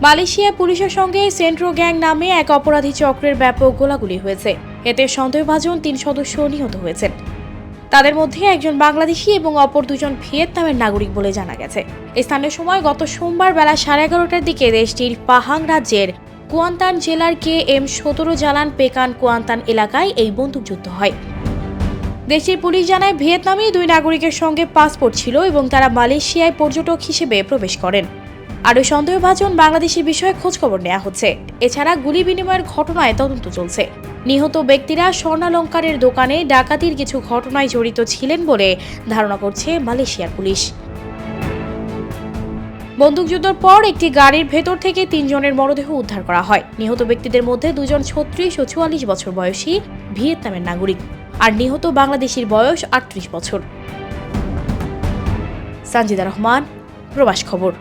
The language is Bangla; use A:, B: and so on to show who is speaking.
A: মালয়েশিয়ায় পুলিশের সঙ্গে সেন্ট্রো গ্যাং নামে এক অপরাধী চক্রের ব্যাপক গোলাগুলি হয়েছে। এতে সন্দেহভাজন ৩ সদস্য নিহত হয়েছেন। তাদের মধ্যে একজন বাংলাদেশি এবং অপর দুজন ভিয়েতনামের নাগরিক বলে জানা গেছে। স্থানীয় সময় গত সোমবার বেলা 11:30টার দিকে দেশটির পাহাং রাজ্যের কুয়ান্তান জেলার KM-17 জালান পেকান কুয়ান্তান এলাকায় এই বন্দুকযুদ্ধ হয়। দেশটির পুলিশ জানায়, ভিয়েতনামি 2 নাগরিকের সঙ্গে পাসপোর্ট ছিল এবং তারা মালয়েশিয়ায় পর্যটক হিসেবে প্রবেশ করেন। আরও সন্দেহভাজন বাংলাদেশের বিষয়ে খোঁজখবর নেওয়া হচ্ছে। এছাড়া গুলি বিনিময়ের ঘটনায় তদন্ত চলছে। নিহত ব্যক্তিরা স্বর্ণালংকারের দোকানে ডাকাতির কিছু ঘটনায় জড়িত ছিলেন বলে ধারণা করছে মালয়েশিয়ার পুলিশ। বন্দুকযুদ্ধের পর একটি গাড়ির ভেতর থেকে 3 জনের মরদেহ উদ্ধার করা হয়। নিহত ব্যক্তিদের মধ্যে 2 জন 36 ও 44 বছর বয়সী ভিয়েতনামের নাগরিক, আর নিহত বাংলাদেশির বয়স 38 বছর। সানজিদা রহমান, প্রবাস খবর।